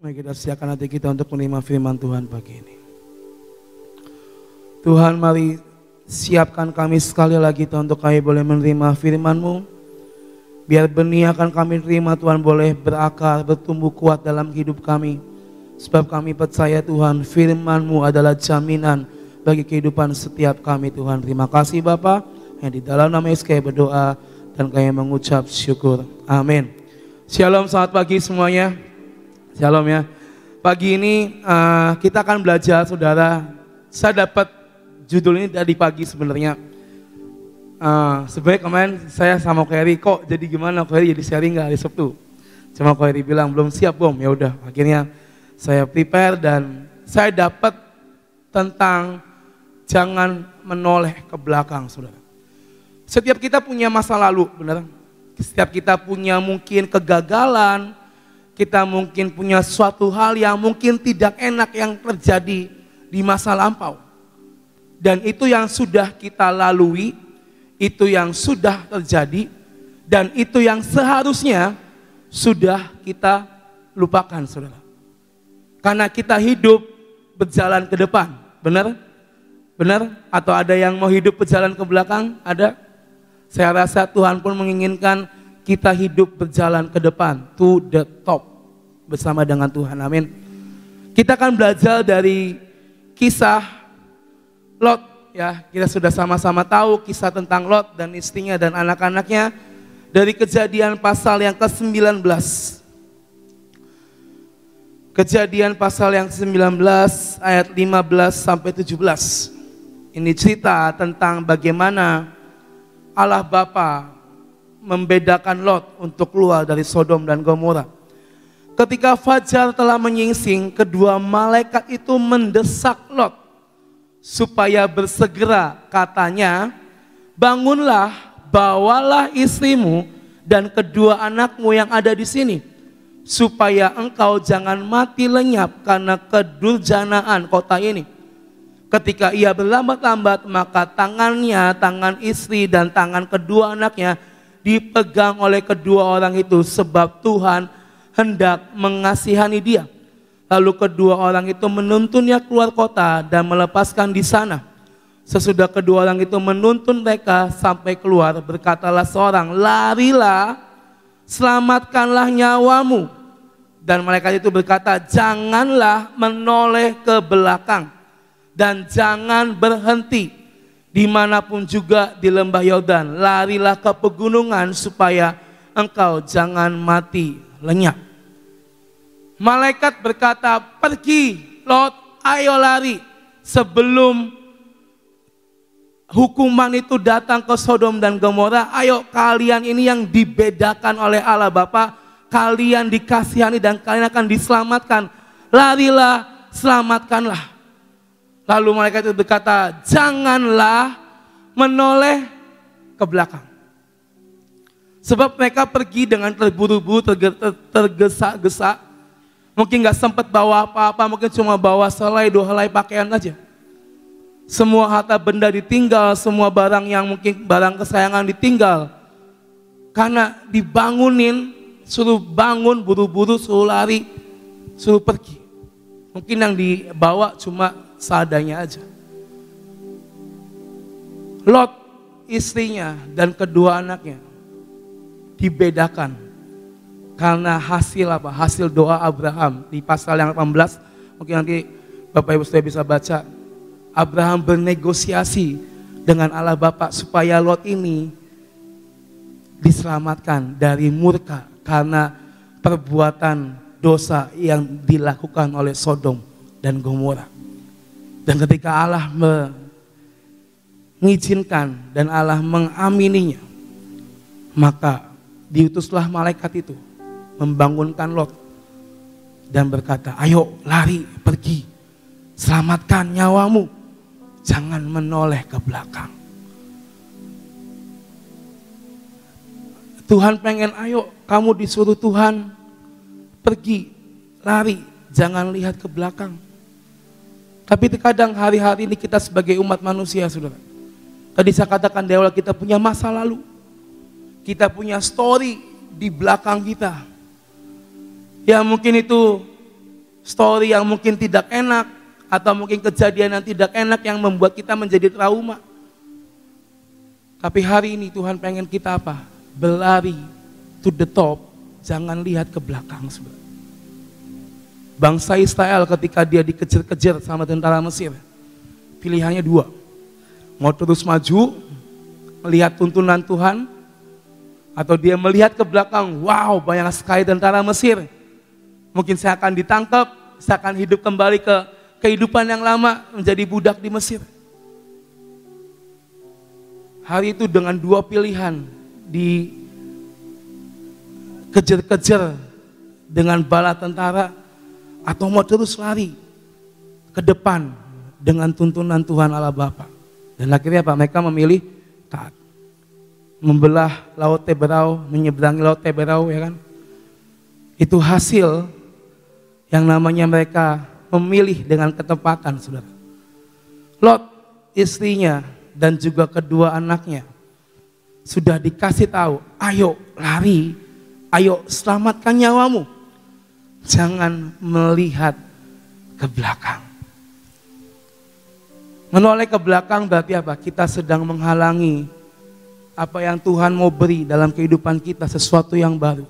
Mari kita siapkan hati kita untuk menerima firman Tuhan pagi ini. Tuhan, mari siapkan kami sekali lagi Tuhan, untuk kami boleh menerima firman-Mu. Biar benih akan kami terima Tuhan boleh berakar, bertumbuh kuat dalam hidup kami. Sebab kami percaya Tuhan, firman-Mu adalah jaminan bagi kehidupan setiap kami Tuhan. Terima kasih Bapa, yang di dalam nama Yesus kami berdoa dan kami mengucap syukur. Amin. Shalom, selamat pagi semuanya. Shalom ya. Pagi ini kita akan belajar saudara. Saya dapat judul ini dari pagi sebenarnya. Sebenarnya kemarin saya sama Kerry, kok jadi gimana Kerry jadi sharing nggak hari Sabtu? Cuma Kerry bilang belum siap Bom, ya udah. Akhirnya saya prepare dan saya dapat tentang jangan menoleh ke belakang saudara. Setiap kita punya masa lalu, benar? Setiap kita punya mungkin kegagalan, kita mungkin punya suatu hal yang mungkin tidak enak yang terjadi di masa lampau. Dan itu yang sudah kita lalui, itu yang sudah terjadi, dan itu yang seharusnya sudah kita lupakan saudara. Karena kita hidup berjalan ke depan, benar? Benar? Atau ada yang mau hidup berjalan ke belakang? Ada? Saya rasa Tuhan pun menginginkan kita hidup berjalan ke depan, to the top, bersama dengan Tuhan, amin. Kita akan belajar dari kisah Lot, ya. Kita sudah sama-sama tahu kisah tentang Lot dan istrinya dan anak-anaknya dari Kejadian pasal yang ke-19. Kejadian pasal yang ke-19 ayat 15 sampai 17. Ini cerita tentang bagaimana Allah Bapa membedakan Lot untuk keluar dari Sodom dan Gomora. Ketika fajar telah menyingsing, kedua malaikat itu mendesak Lot supaya bersegera, katanya, bangunlah, bawalah istrimu dan kedua anakmu yang ada di sini, supaya engkau jangan mati lenyap karena kedurjanaan kota ini. Ketika ia berlambat-lambat, maka tangannya, tangan istri dan tangan kedua anaknya dipegang oleh kedua orang itu, sebab Tuhan hendak mengasihani dia. Lalu kedua orang itu menuntunnya keluar kota dan melepaskan di sana. Sesudah kedua orang itu menuntun mereka sampai keluar, berkatalah seorang, larilah, selamatkanlah nyawamu. Dan malaikat itu berkata, janganlah menoleh ke belakang dan jangan berhenti dimanapun juga di lembah Yordan. Larilah ke pegunungan supaya engkau jangan mati lenyap. Malaikat berkata, pergi Lot, ayo lari sebelum hukuman itu datang ke Sodom dan Gomora. Ayo kalian ini yang dibedakan oleh Allah Bapa, kalian dikasihani dan kalian akan diselamatkan. Larilah, selamatkanlah. Lalu malaikat itu berkata, janganlah menoleh ke belakang. Sebab mereka pergi dengan terburu-buru, tergesa-gesa. Mungkin gak sempat bawa apa-apa, mungkin cuma bawa selai, 2 helai pakaian aja. Semua harta benda ditinggal, semua barang yang mungkin barang kesayangan ditinggal. Karena dibangunin, suruh bangun, buru-buru, suruh lari, suruh pergi. Mungkin yang dibawa cuma seadanya aja. Lot, istrinya dan kedua anaknya dibedakan karena hasil apa? Hasil doa Abraham di pasal yang 18. Mungkin nanti Bapak Ibu sudah bisa baca. Abraham bernegosiasi dengan Allah Bapa supaya Lot ini diselamatkan dari murka karena perbuatan dosa yang dilakukan oleh Sodom dan Gomora. Dan ketika Allah mengizinkan dan Allah mengamininya, maka diutuslah malaikat itu membangunkan Lot dan berkata, ayo lari, pergi, selamatkan nyawamu, jangan menoleh ke belakang. Tuhan pengen, ayo kamu disuruh Tuhan pergi, lari, jangan lihat ke belakang. Tapi terkadang hari-hari ini kita sebagai umat manusia, saudara. Tadi saya katakan di awal, kita punya masa lalu. Kita punya story di belakang kita. Ya mungkin itu story yang mungkin tidak enak, atau mungkin kejadian yang tidak enak yang membuat kita menjadi trauma. Tapi hari ini Tuhan pengen kita apa? Berlari to the top, jangan lihat ke belakang. Bangsa Israel ketika dia dikejar-kejar sama tentara Mesir, pilihannya dua. Mau terus maju, melihat tuntunan Tuhan, atau dia melihat ke belakang, wow banyak sekali tentara Mesir. Mungkin saya akan ditangkap, saya akan hidup kembali ke kehidupan yang lama, menjadi budak di Mesir. Hari itu dengan dua pilihan, dikejar-kejar dengan bala tentara, atau mau terus lari ke depan dengan tuntunan Tuhan Allah Bapa. Dan akhirnya apa? Mereka memilih taat. Membelah Laut Teberau, menyeberangi Laut Teberau, ya kan? Itu hasil yang namanya mereka memilih dengan ketepatan, saudara. Lot, istrinya, dan juga kedua anaknya sudah dikasih tahu, ayo lari, ayo selamatkan nyawamu. Jangan melihat ke belakang. Menoleh ke belakang berarti apa? Kita sedang menghalangi apa yang Tuhan mau beri dalam kehidupan kita, sesuatu yang baru.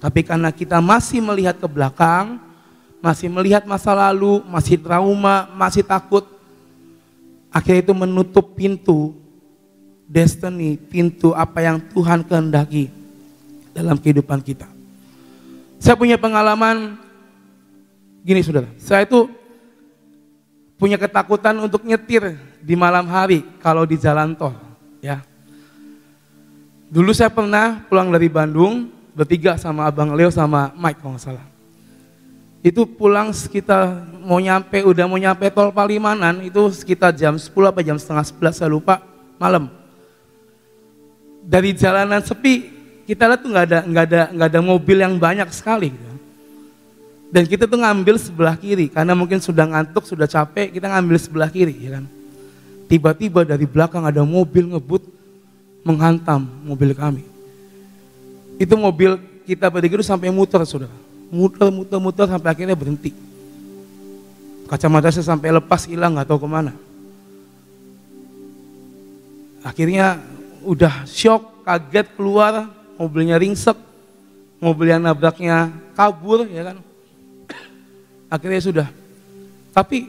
Tapi karena kita masih melihat ke belakang, masih melihat masa lalu, masih trauma, masih takut, akhirnya itu menutup pintu destiny, pintu apa yang Tuhan kehendaki dalam kehidupan kita. Saya punya pengalaman gini, saudara. Saya itu punya ketakutan untuk nyetir di malam hari kalau di jalan tol, ya. Dulu saya pernah pulang dari Bandung bertiga sama Abang Leo sama Mike kalau nggak salah. Itu pulang sekitar udah mau nyampe tol Palimanan, itu sekitar jam 10 apa jam setengah 11 saya lupa, malam. Dari jalanan sepi, kita lihat tuh nggak ada mobil yang banyak sekali. Gitu. Dan kita tuh ngambil sebelah kiri, karena mungkin sudah ngantuk, sudah capek, kita ngambil sebelah kiri, ya kan. Tiba-tiba dari belakang ada mobil ngebut menghantam mobil kami. Itu mobil kita bertiga itu sampai muter, saudara. Muter sampai akhirnya berhenti. Kacamata saya sampai lepas, hilang, nggak tahu kemana. Akhirnya udah shock, kaget, keluar, mobilnya ringsek, mobil yang nabraknya kabur, ya kan. Akhirnya sudah. Tapi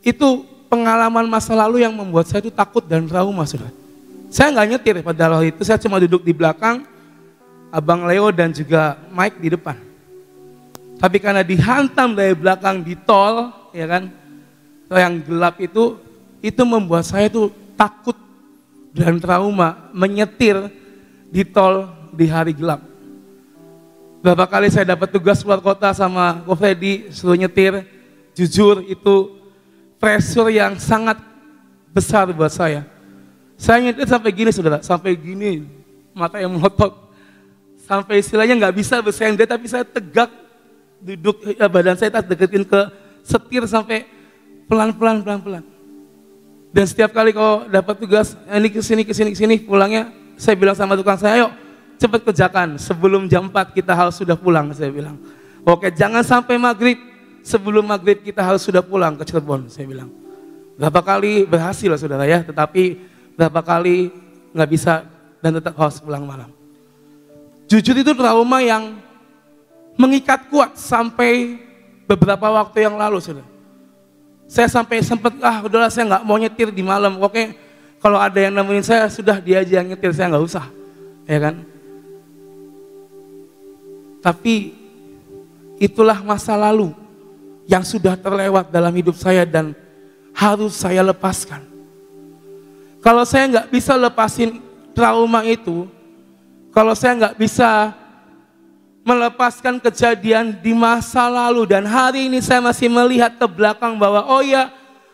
itu pengalaman masa lalu yang membuat saya itu takut dan trauma, saudara. Saya nggak nyetir pada waktu itu, saya cuma duduk di belakang, Abang Leo dan juga Mike di depan. Tapi karena dihantam dari belakang di tol, ya kan, yang gelap itu membuat saya itu takut dan trauma menyetir di tol di hari gelap. Berapa kali saya dapat tugas keluar kota sama Ko Freddy, suruh nyetir, jujur itu pressure yang sangat besar buat saya. Saya nyetir sampai gini, saudara, sampai gini, mata yang melotot, sampai istilahnya nggak bisa bersender, tapi saya tegak, duduk, badan saya tak deketin ke setir sampai pelan-pelan. Dan setiap kali kalau dapat tugas, ini kesini, pulangnya, saya bilang sama tukang saya, ayo cepat kerjakan, sebelum jam 4 kita harus sudah pulang, saya bilang. Oke, jangan sampai maghrib, sebelum maghrib kita harus sudah pulang ke Cirebon, saya bilang. Berapa kali berhasil, saudara ya, tetapi berapa kali nggak bisa dan tetap harus pulang malam. Jujur itu trauma yang mengikat kuat sampai beberapa waktu yang lalu, saudara. Saya sampai sempat, udahlah saya nggak mau nyetir di malam. Oke, kalau ada yang nemenin saya, sudah dia aja yang nyetir, saya nggak usah, ya kan? Tapi itulah masa lalu yang sudah terlewat dalam hidup saya dan harus saya lepaskan. Kalau saya nggak bisa lepasin trauma itu, kalau saya nggak bisa melepaskan kejadian di masa lalu dan hari ini saya masih melihat ke belakang bahwa oh ya,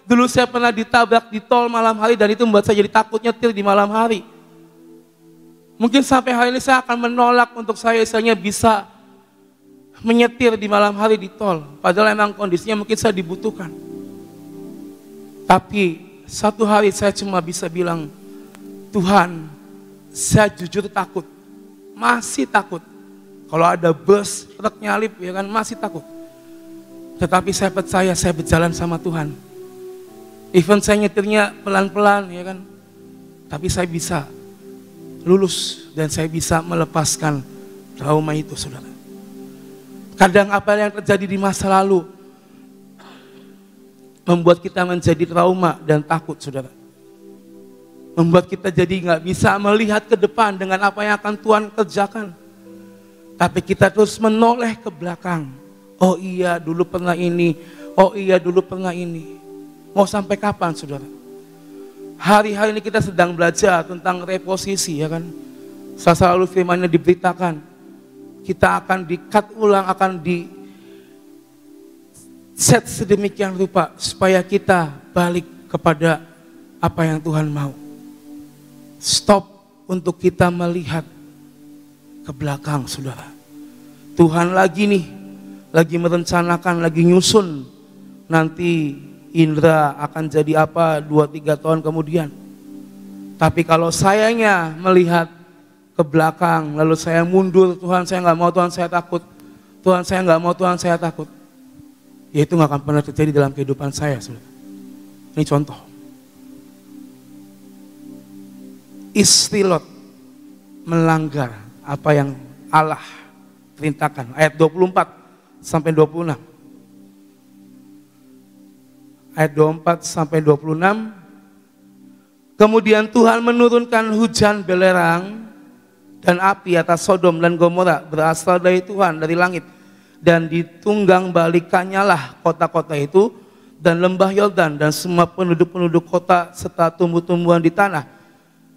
dulu saya pernah ditabrak di tol malam hari dan itu membuat saya jadi takut nyetir di malam hari. Mungkin sampai hari ini saya akan menolak untuk saya misalnya bisa menyetir di malam hari di tol. Padahal memang kondisinya mungkin saya dibutuhkan. Tapi satu hari saya cuma bisa bilang, Tuhan, saya jujur takut, masih takut. Kalau ada bus, truk nyalip, ya kan, masih takut. Tetapi saya percaya saya berjalan sama Tuhan. Even saya nyetirnya pelan-pelan ya kan. Tapi saya bisa lulus dan saya bisa melepaskan trauma itu, saudara. Kadang apa yang terjadi di masa lalu membuat kita menjadi trauma dan takut, saudara. Membuat kita jadi nggak bisa melihat ke depan dengan apa yang akan Tuhan kerjakan. Tapi kita terus menoleh ke belakang. Oh iya dulu pernah ini, oh iya dulu pernah ini. Mau sampai kapan, saudara? Hari-hari ini kita sedang belajar tentang reposisi, ya kan? Selalu firman-Nya diberitakan. Kita akan di-cut ulang, akan di set sedemikian rupa supaya kita balik kepada apa yang Tuhan mau. Stop untuk kita melihat ke belakang, saudara. Tuhan lagi merencanakan, lagi nyusun nanti Indra akan jadi apa 2-3 tahun kemudian. Tapi kalau sayanya melihat ke belakang, lalu saya mundur, Tuhan saya nggak mau, Tuhan saya takut, Tuhan saya nggak mau, Tuhan saya takut. Ya itu nggak akan pernah terjadi dalam kehidupan saya, saudara. Ini contoh. Istri Lot melanggar apa yang Allah perintahkan. Ayat 24 sampai 26. Ayat 24 sampai 26. Kemudian Tuhan menurunkan hujan belerang dan api atas Sodom dan Gomora berasal dari Tuhan, dari langit. Dan ditunggang balikannya lah kota-kota itu dan lembah Yordan dan semua penduduk-penduduk kota serta tumbuh-tumbuhan di tanah.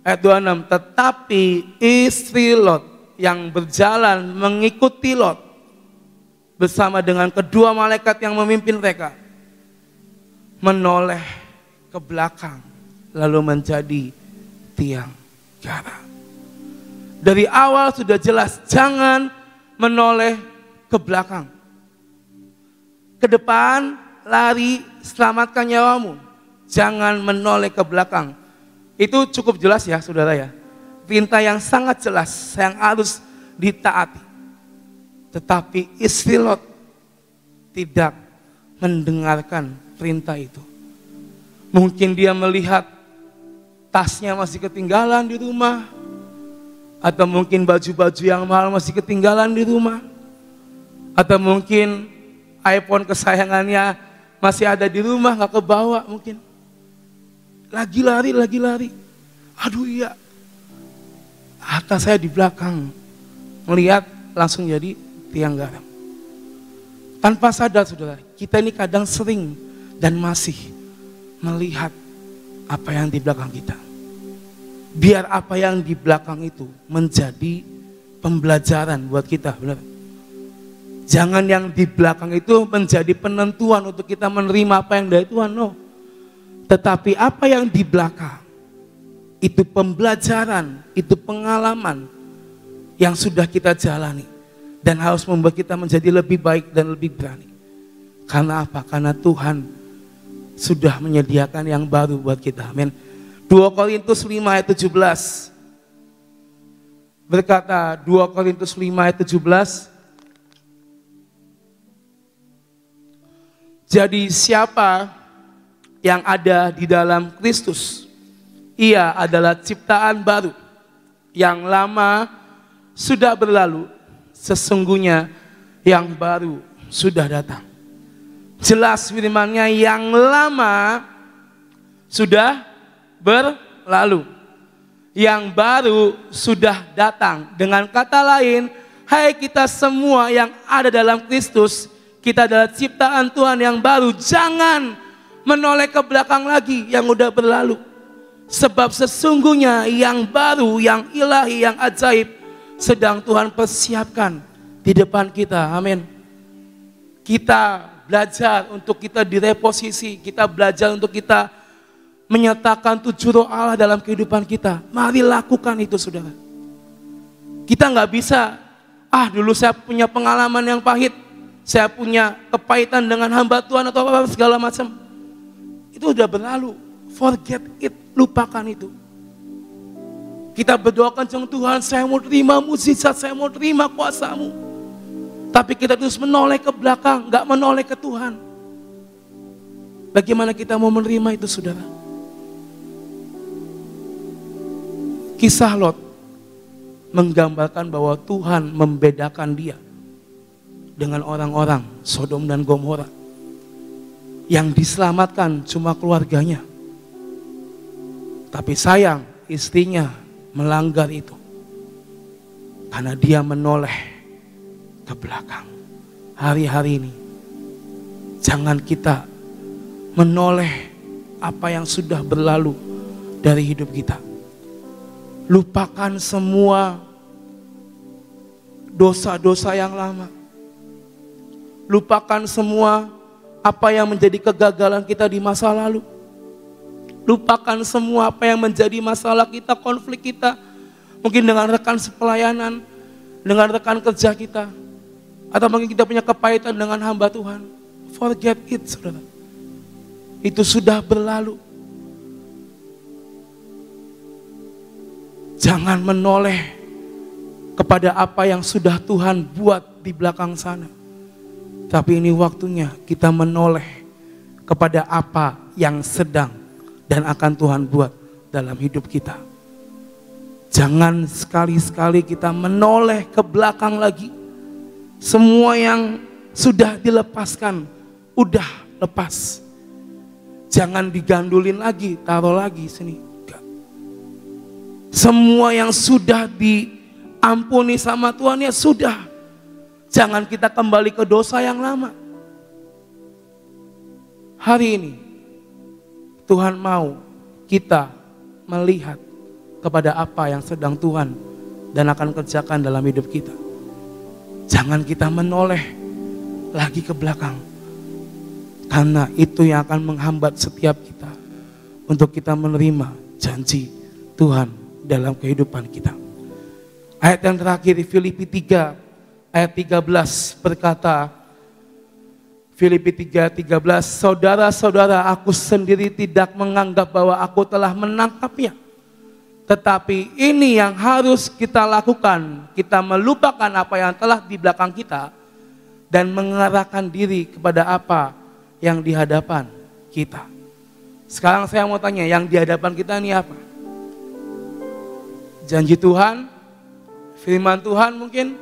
Ayat 26, tetapi istri Lot yang berjalan mengikuti Lot bersama dengan kedua malaikat yang memimpin mereka menoleh ke belakang lalu menjadi tiang gara. Dari awal sudah jelas, jangan menoleh ke belakang. Ke depan, lari, selamatkan nyawamu. Jangan menoleh ke belakang. Itu cukup jelas ya, saudara ya. Perintah yang sangat jelas, yang harus ditaati. Tetapi istri Lot tidak mendengarkan perintah itu. Mungkin dia melihat tasnya masih ketinggalan di rumah. Atau mungkin baju-baju yang mahal masih ketinggalan di rumah. Atau mungkin iPhone kesayangannya masih ada di rumah, gak kebawa mungkin. Lagi lari. Aduh iya, harta saya di belakang. Melihat langsung jadi tiang garam. Tanpa sadar, saudara, kita ini kadang sering dan masih melihat apa yang di belakang kita. Biar apa yang di belakang itu menjadi pembelajaran buat kita, benar. Jangan yang di belakang itu menjadi penentuan untuk kita menerima apa yang dari Tuhan, no. Tetapi apa yang di belakang, itu pembelajaran, itu pengalaman yang sudah kita jalani. Dan harus membuat kita menjadi lebih baik dan lebih berani. Karena apa? Karena Tuhan sudah menyediakan yang baru buat kita, amin. 2 Korintus 5 ayat 17 berkata, 2 Korintus 5 ayat 17, jadi siapa yang ada di dalam Kristus, ia adalah ciptaan baru. Yang lama sudah berlalu, sesungguhnya yang baru sudah datang. Jelas firman-Nya, yang lama sudah berlalu, yang baru sudah datang. Dengan kata lain, hai kita semua yang ada dalam Kristus, kita adalah ciptaan Tuhan yang baru. Jangan menoleh ke belakang lagi yang udah berlalu. Sebab sesungguhnya yang baru, yang ilahi, yang ajaib sedang Tuhan persiapkan di depan kita. Amin. Kita belajar untuk kita direposisi. Kita belajar untuk kita menyatakan 7 roh Allah dalam kehidupan kita. Mari lakukan itu, saudara. Kita nggak bisa, dulu saya punya pengalaman yang pahit, saya punya kepahitan dengan hamba Tuhan atau apa segala macam. Itu udah berlalu. Forget it, lupakan itu. Kita berdoa kencang, Tuhan saya mau terima mukjizat, saya mau terima kuasa-Mu. Tapi kita terus menoleh ke belakang, gak menoleh ke Tuhan. Bagaimana kita mau menerima itu, saudara? Kisah Lot menggambarkan bahwa Tuhan membedakan dia dengan orang-orang Sodom dan Gomora. Yang diselamatkan cuma keluarganya. Tapi sayang, istrinya melanggar itu. Karena dia menoleh ke belakang. Hari-hari ini, jangan kita menoleh apa yang sudah berlalu dari hidup kita. Lupakan semua dosa-dosa yang lama. Lupakan semua apa yang menjadi kegagalan kita di masa lalu. Lupakan semua apa yang menjadi masalah kita, konflik kita. Mungkin dengan rekan sepelayanan, dengan rekan kerja kita. Atau mungkin kita punya kepahitan dengan hamba Tuhan. Forget it, saudara. Itu sudah berlalu. Jangan menoleh kepada apa yang sudah Tuhan buat di belakang sana. Tapi ini waktunya kita menoleh kepada apa yang sedang dan akan Tuhan buat dalam hidup kita. Jangan sekali-sekali kita menoleh ke belakang lagi. Semua yang sudah dilepaskan, udah lepas. Jangan digandulin lagi, taruh lagi sini. Enggak. Semua yang sudah diampuni sama Tuhan ya sudah. Jangan kita kembali ke dosa yang lama. Hari ini Tuhan mau kita melihat kepada apa yang sedang Tuhan dan akan kerjakan dalam hidup kita. Jangan kita menoleh lagi ke belakang. Karena itu yang akan menghambat setiap kita untuk kita menerima janji Tuhan dalam kehidupan kita. Ayat yang terakhir di Filipi 3 ayat 13 berkata, Filipi 3:13, saudara-saudara, aku sendiri tidak menganggap bahwa aku telah menangkapnya. Tetapi ini yang harus kita lakukan, kita melupakan apa yang telah di belakang kita dan mengarahkan diri kepada apa yang di hadapan kita. Sekarang saya mau tanya, yang di hadapan kita ini apa? Janji Tuhan, firman Tuhan mungkin,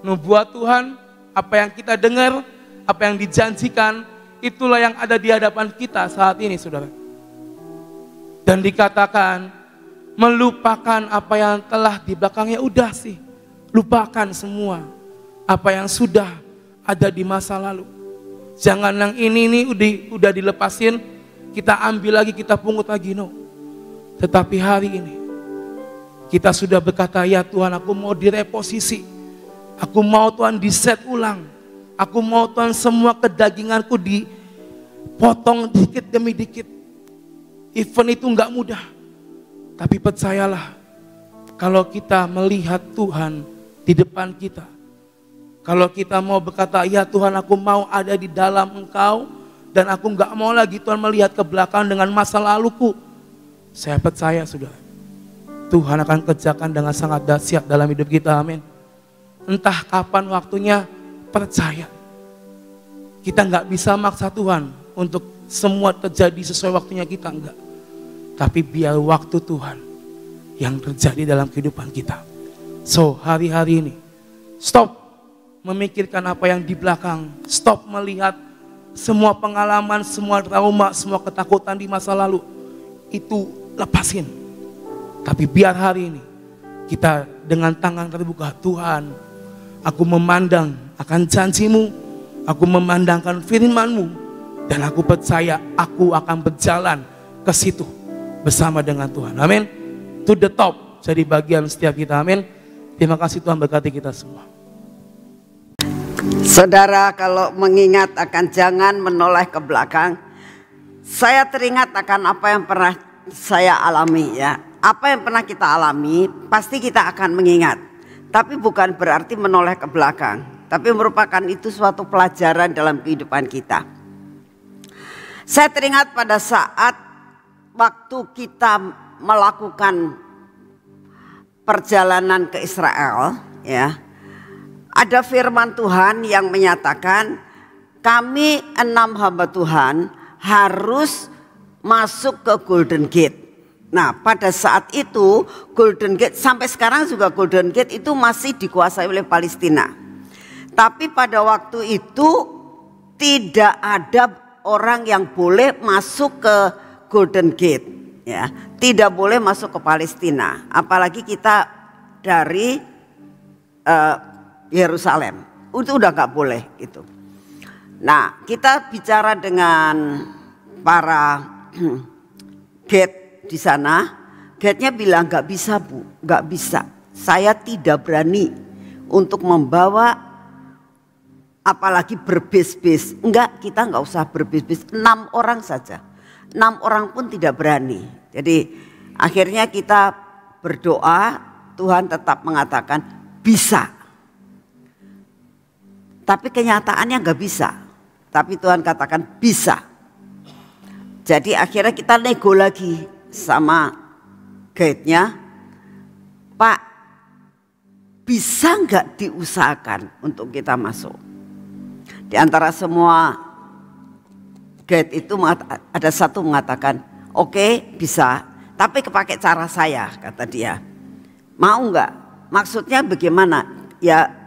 nubuat Tuhan, apa yang kita dengar, apa yang dijanjikan, itulah yang ada di hadapan kita saat ini, saudara. Dan dikatakan, melupakan apa yang telah di belakangnya, udah sih. Lupakan semua apa yang sudah ada di masa lalu. Jangan yang ini udah dilepasin, kita ambil lagi, kita pungut lagi, no. Tetapi hari ini, kita sudah berkata, ya Tuhan, aku mau direposisi. Aku mau Tuhan diset ulang. Aku mau Tuhan semua kedaginganku dipotong dikit demi dikit. Event itu enggak mudah. Tapi percayalah, kalau kita melihat Tuhan di depan kita. Kalau kita mau berkata, ya Tuhan, aku mau ada di dalam Engkau. Dan aku enggak mau lagi Tuhan melihat ke belakang dengan masa laluku. Saya percaya, saudara, Tuhan akan kerjakan dengan sangat dahsyat dalam hidup kita, amin. Entah kapan waktunya, percaya. Kita nggak bisa maksa Tuhan untuk semua terjadi sesuai waktunya, kita enggak. Tapi biar waktu Tuhan yang terjadi dalam kehidupan kita. So, hari-hari ini, stop memikirkan apa yang di belakang. Stop melihat semua pengalaman, semua trauma, semua ketakutan di masa lalu. Itu lepasin. Tapi biar hari ini, kita dengan tangan terbuka, Tuhan, aku memandang akan janji-Mu, aku memandangkan firman-Mu, dan aku percaya aku akan berjalan ke situ bersama dengan Tuhan. Amin. To the top, jadi bagian setiap kita. Amin. Terima kasih Tuhan, berkati kita semua. Saudara, kalau mengingat akan jangan menoleh ke belakang, saya teringat akan apa yang pernah saya alami ya. Apa yang pernah kita alami, pasti kita akan mengingat. Tapi bukan berarti menoleh ke belakang. Tapi merupakan itu suatu pelajaran dalam kehidupan kita. Saya teringat pada saat waktu kita melakukan perjalanan ke Israel, ya, Ada firman Tuhan yang menyatakan kami 6 hamba Tuhan harus masuk ke Golden Gate. Nah, pada saat itu Golden Gate, sampai sekarang juga Golden Gate itu masih dikuasai oleh Palestina. Tapi pada waktu itu tidak ada orang yang boleh masuk ke Golden Gate, ya, tidak boleh masuk ke Palestina. Apalagi kita dari Yerusalem, itu udah nggak boleh gitu. Nah, kita bicara dengan para gate di sana, gate-nya bilang nggak bisa Bu, nggak bisa. Saya tidak berani untuk membawa, apalagi berbis-bis. Enggak, kita nggak usah berbis-bis. 6 orang saja, 6 orang pun tidak berani. Jadi akhirnya kita berdoa, Tuhan tetap mengatakan bisa. Tapi kenyataannya nggak bisa. Tapi Tuhan katakan bisa. Jadi akhirnya kita nego lagi sama guide-nya, Pak, bisa nggak diusahakan untuk kita masuk? Di antara semua guide itu ada satu mengatakan, oke, bisa, tapi kepakai cara saya, kata dia. Mau nggak? Maksudnya bagaimana? Ya,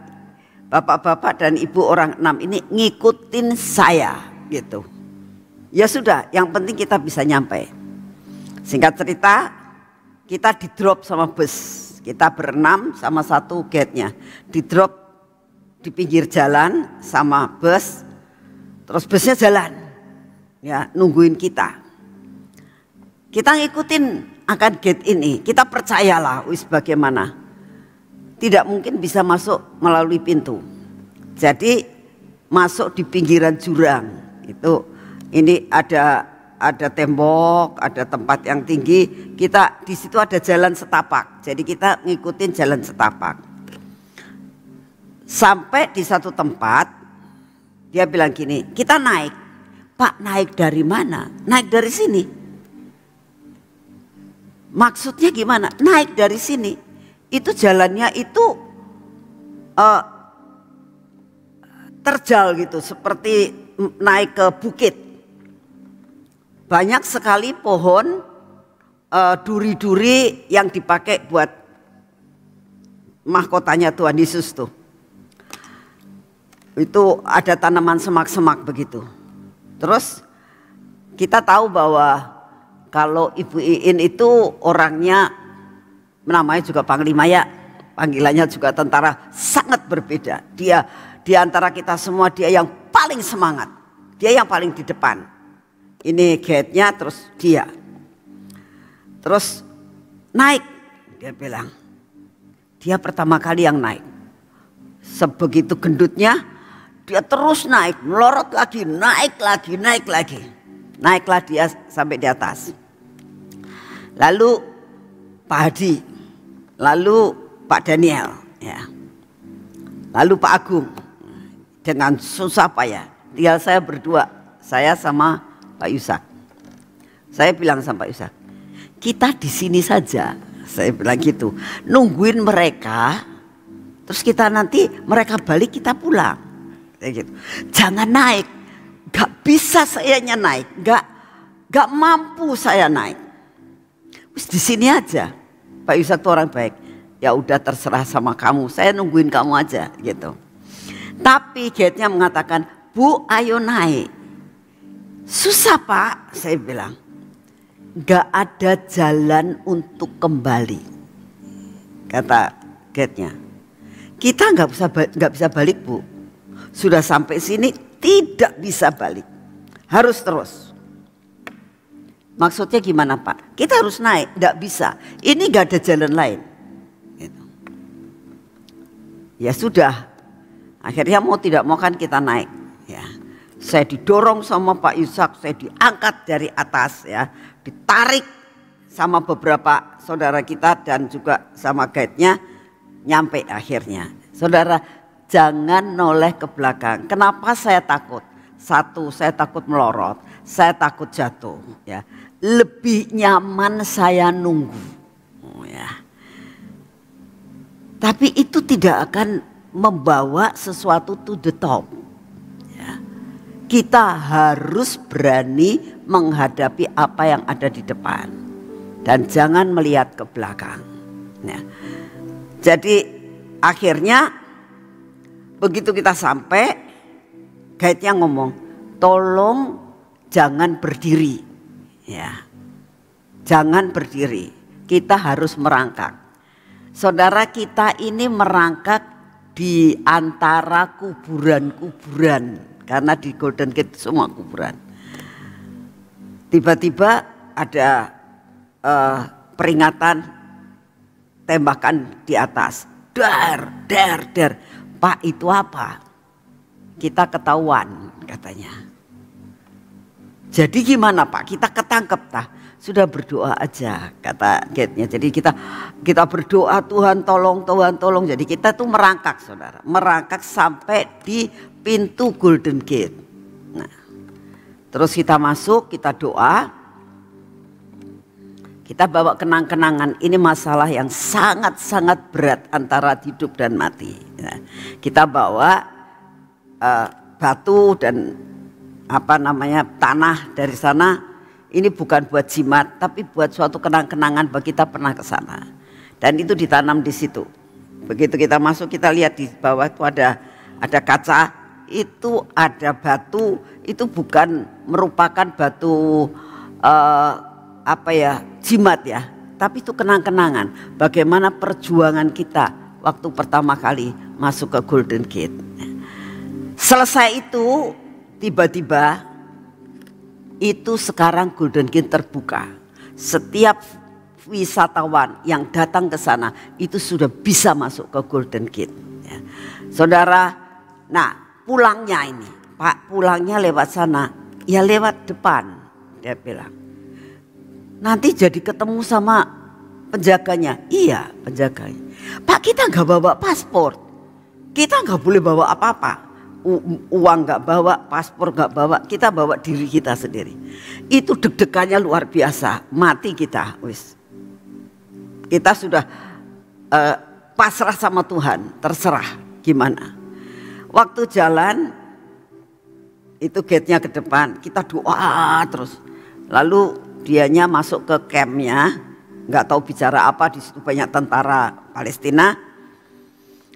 bapak-bapak dan ibu orang 6 ini ngikutin saya gitu. Ya sudah, yang penting kita bisa nyampe. Singkat cerita, kita di drop sama bus. Kita berenam sama satu gate-nya. Di drop di pinggir jalan sama bus. Terus busnya jalan. Ya, nungguin kita. Kita ngikutin akan gate ini. Kita percayalah wis bagaimana. Tidak mungkin bisa masuk melalui pintu. Jadi masuk di pinggiran jurang. Itu ini ada tembok, ada tempat yang tinggi. Kita di situ ada jalan setapak. Jadi kita ngikutin jalan setapak. Sampai di satu tempat dia bilang gini, kita naik. Pak, naik dari mana? Naik dari sini. Maksudnya gimana? Naik dari sini. Itu jalannya itu terjal gitu, seperti naik ke bukit. Banyak sekali pohon duri-duri yang dipakai buat mahkotanya Tuhan Yesus tuh. Itu ada tanaman semak-semak begitu. Terus kita tahu bahwa kalau Ibu Iin itu orangnya namanya juga Panglima ya, panggilannya juga tentara, sangat berbeda. Dia di antara kita semua dia yang paling semangat, dia yang paling di depan. Ini gate-nya, terus dia. Terus naik, dia bilang. Dia pertama kali yang naik. Sebegitu gendutnya, dia terus naik, melorot lagi, naik lagi, naik lagi. Naiklah dia sampai di atas. Lalu Pak Hadi, lalu Pak Daniel, ya. Lalu Pak Agung, dengan susah payah. Tinggal saya berdua, saya sama Pak Yusak. Saya bilang sama Pak Yusak, kita di sini saja, saya bilang gitu, nungguin mereka, terus kita nanti mereka balik kita pulang, kayak gitu. Jangan naik, gak bisa saya naik, gak mampu saya naik. Terus di sini aja. Pak Yusak tuh orang baik. Ya udah terserah sama kamu. Saya nungguin kamu aja gitu. Tapi gate-nya mengatakan, Bu ayo naik. Susah Pak, saya bilang. Gak ada jalan untuk kembali. Kata gate-nya. Kita gak bisa balik Bu. Sudah sampai sini tidak bisa balik. Harus terus. Maksudnya gimana Pak? Kita harus naik, tidak bisa. Ini gak ada jalan lain. Gitu. Ya sudah, akhirnya mau tidak mau kan kita naik. Ya, saya didorong sama Pak Yusak, saya diangkat dari atas, ya, ditarik sama beberapa saudara kita dan juga sama guide-nya, nyampe akhirnya. Saudara, jangan noleh ke belakang. Kenapa saya takut? Satu, saya takut melorot, saya takut jatuh. Ya. Lebih nyaman saya nunggu. Oh, ya. Tapi itu tidak akan membawa sesuatu to the top. Ya. Kita harus berani menghadapi apa yang ada di depan dan jangan melihat ke belakang. Ya. Jadi akhirnya begitu kita sampai, guide-nya ngomong, tolong jangan berdiri, ya, jangan berdiri. Kita harus merangkak. Saudara, kita ini merangkak di antara kuburan-kuburan, karena di Golden Gate semua kuburan. Tiba-tiba ada peringatan tembakan di atas, dar. Pak, itu apa? Kita ketahuan katanya. Jadi gimana Pak? Kita ketangkep tah? Sudah berdoa aja kata guide-nya. Jadi kita berdoa, Tuhan tolong. Jadi kita tuh merangkak saudara. Merangkak sampai di pintu Golden Gate. Nah, terus kita masuk, kita doa. Kita bawa kenang-kenangan. Ini masalah yang sangat-sangat berat antara hidup dan mati. Nah, kita bawa batu dan tanah dari sana. Ini bukan buat jimat, tapi buat suatu kenang-kenangan bagi kita pernah ke sana. Dan itu ditanam di situ. Begitu kita masuk, kita lihat di bawah itu ada kaca, itu ada batu, itu bukan merupakan batu jimat ya, tapi itu kenang-kenangan. Bagaimana perjuangan kita waktu pertama kali masuk ke Golden Gate. Selesai itu, tiba-tiba itu sekarang Golden Gate terbuka. Setiap wisatawan yang datang ke sana itu sudah bisa masuk ke Golden Gate. Ya. Saudara, nah pulangnya ini, Pak, pulangnya lewat sana, ya lewat depan. Dia bilang, nanti jadi ketemu sama penjaganya. Iya, penjaganya. Pak, kita nggak bawa paspor, kita nggak boleh bawa apa-apa. Uang nggak bawa, paspor nggak bawa, kita bawa diri kita sendiri. Itu deg-degannya luar biasa, mati kita, wis. Kita sudah pasrah sama Tuhan, terserah gimana. Waktu jalan, itu gate-nya ke depan, kita doa terus. Lalu dianya masuk ke campnya, nggak tahu bicara apa, di situ banyak tentara Palestina.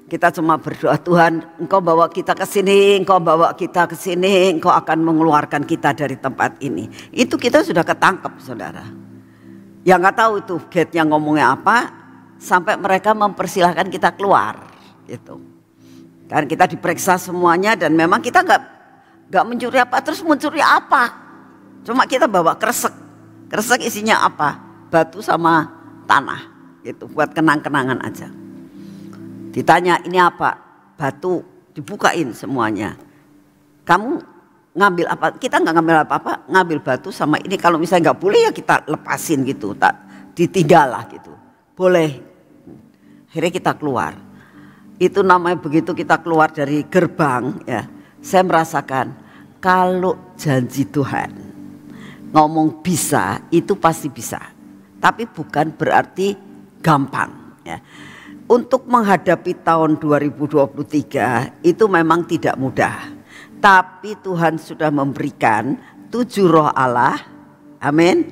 Kita cuma berdoa, Tuhan, Engkau bawa kita ke sini, Engkau bawa kita ke sini, Engkau akan mengeluarkan kita dari tempat ini. Itu kita sudah ketangkep, saudara. Yang nggak tahu itu gate-nya ngomongnya apa, sampai mereka mempersilahkan kita keluar, gitu. Dan kita diperiksa semuanya dan memang kita nggak mencuri apa, terus mencuri apa? Cuma kita bawa kresek isinya apa? Batu sama tanah, gitu, buat kenang-kenangan aja. Ditanya ini apa? Batu, dibukain semuanya. Kamu ngambil apa? Kita nggak ngambil apa-apa, ngambil batu sama ini. Kalau misalnya nggak boleh ya kita lepasin gitu, tak ditinggal lah gitu. Boleh. Akhirnya kita keluar. Itu namanya begitu kita keluar dari gerbang ya. Saya merasakan kalau janji Tuhan ngomong bisa, itu pasti bisa. Tapi bukan berarti gampang ya. Untuk menghadapi tahun 2023 itu memang tidak mudah. Tapi Tuhan sudah memberikan 7 roh Allah. Amin.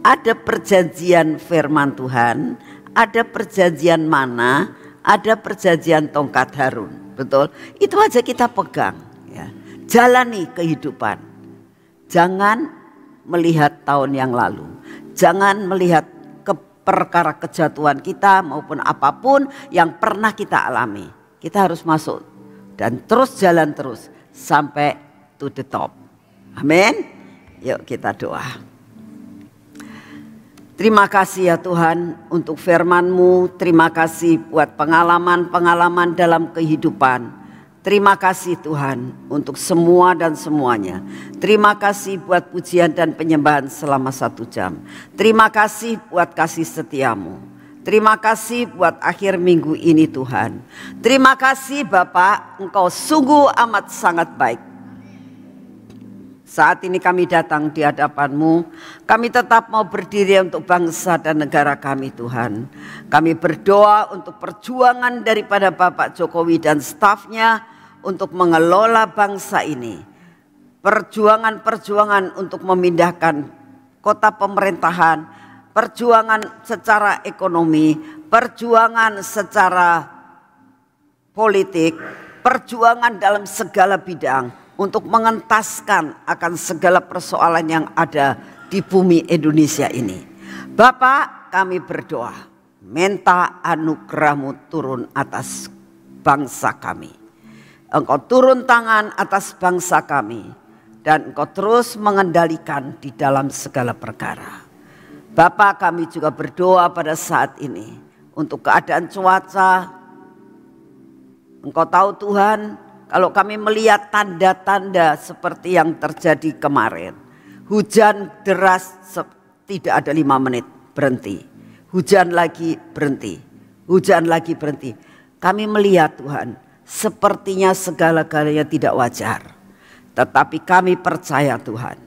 Ada perjanjian firman Tuhan, ada perjanjian mana, ada perjanjian tongkat Harun. Betul? Itu aja kita pegang ya. Jalani kehidupan. Jangan melihat tahun yang lalu. Jangan melihat perkara kejatuhan kita maupun apapun yang pernah kita alami. Kita harus masuk dan terus jalan terus sampai to the top. Amin. Yuk kita doa. Terima kasih ya Tuhan untuk firman-Mu. Terima kasih buat pengalaman-pengalaman dalam kehidupan. Terima kasih Tuhan untuk semua dan semuanya. Terima kasih buat pujian dan penyembahan selama 1 jam. Terima kasih buat kasih setia-Mu. Terima kasih buat akhir minggu ini Tuhan. Terima kasih Bapak, Engkau sungguh amat sangat baik. Saat ini kami datang di hadapan-Mu, kami tetap mau berdiri untuk bangsa dan negara kami Tuhan. Kami berdoa untuk perjuangan daripada Bapak Jokowi dan stafnya untuk mengelola bangsa ini. Perjuangan-perjuangan untuk memindahkan kota pemerintahan, perjuangan secara ekonomi, perjuangan secara politik, perjuangan dalam segala bidang untuk mengentaskan akan segala persoalan yang ada di bumi Indonesia ini. Bapak, kami berdoa, minta anugerah-Mu turun atas bangsa kami. Engkau turun tangan atas bangsa kami, dan Engkau terus mengendalikan di dalam segala perkara. Bapak, kami juga berdoa pada saat ini untuk keadaan cuaca. Engkau tahu Tuhan, kalau kami melihat tanda-tanda seperti yang terjadi kemarin. Hujan deras tidak ada 5 menit berhenti. Hujan lagi berhenti. Hujan lagi berhenti. Kami melihat Tuhan, sepertinya segala-galanya tidak wajar. Tetapi kami percaya Tuhan,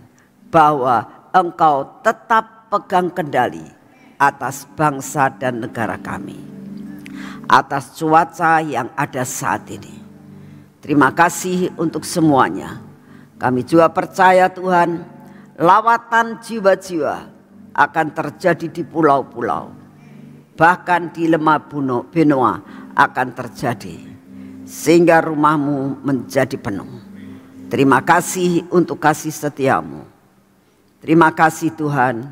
bahwa Engkau tetap pegang kendali atas bangsa dan negara kami. Atas cuaca yang ada saat ini. Terima kasih untuk semuanya. Kami juga percaya Tuhan, lawatan jiwa-jiwa akan terjadi di pulau-pulau. Bahkan di lemah benua akan terjadi. Sehingga rumah-Mu menjadi penuh. Terima kasih untuk kasih setia-Mu. Terima kasih Tuhan,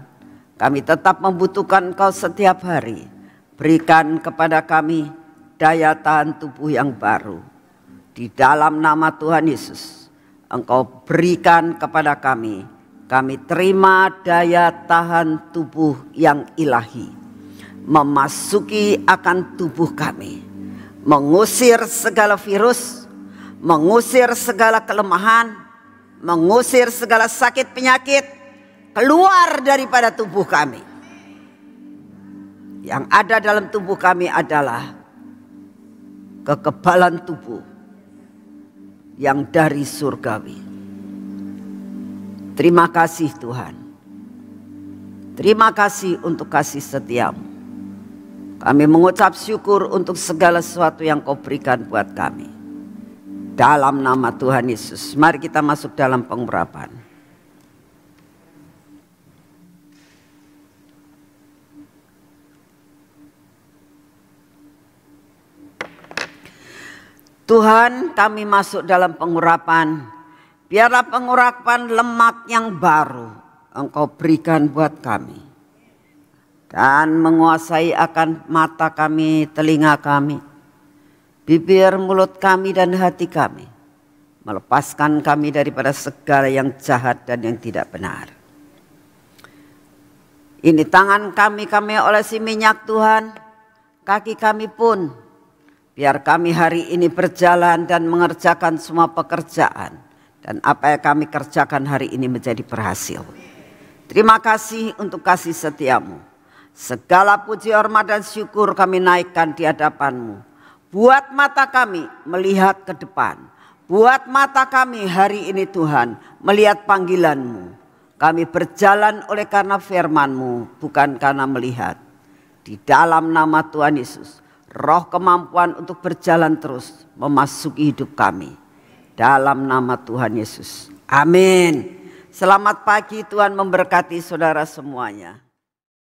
kami tetap membutuhkan Engkau setiap hari. Berikan kepada kami daya tahan tubuh yang baru. Di dalam nama Tuhan Yesus, Engkau berikan kepada kami terima daya tahan tubuh yang ilahi. Memasuki akan tubuh kami, mengusir segala virus, mengusir segala kelemahan, mengusir segala sakit penyakit, keluar daripada tubuh kami. Yang ada dalam tubuh kami adalah kekebalan tubuh yang dari surgawi. Terima kasih Tuhan. Terima kasih untuk kasih setia-Mu. Kami mengucap syukur untuk segala sesuatu yang Kau berikan buat kami. Dalam nama Tuhan Yesus, mari kita masuk dalam pengurapan. Tuhan, kami masuk dalam pengurapan. Biarlah pengurapan lemak yang baru Engkau berikan buat kami. Dan menguasai akan mata kami, telinga kami, bibir, mulut kami dan hati kami. Melepaskan kami daripada segala yang jahat dan yang tidak benar. Ini tangan kami olesi minyak Tuhan. Kaki kami pun. Biar kami hari ini berjalan dan mengerjakan semua pekerjaan. Dan apa yang kami kerjakan hari ini menjadi berhasil. Terima kasih untuk kasih setia-Mu. Segala puji, hormat dan syukur kami naikkan di hadapan-Mu. Buat mata kami melihat ke depan. Buat mata kami hari ini Tuhan melihat panggilan-Mu. Kami berjalan oleh karena firman-Mu, bukan karena melihat. Di dalam nama Tuhan Yesus. Roh kemampuan untuk berjalan terus memasuki hidup kami. Dalam nama Tuhan Yesus. Amin. Selamat pagi, Tuhan memberkati saudara semuanya.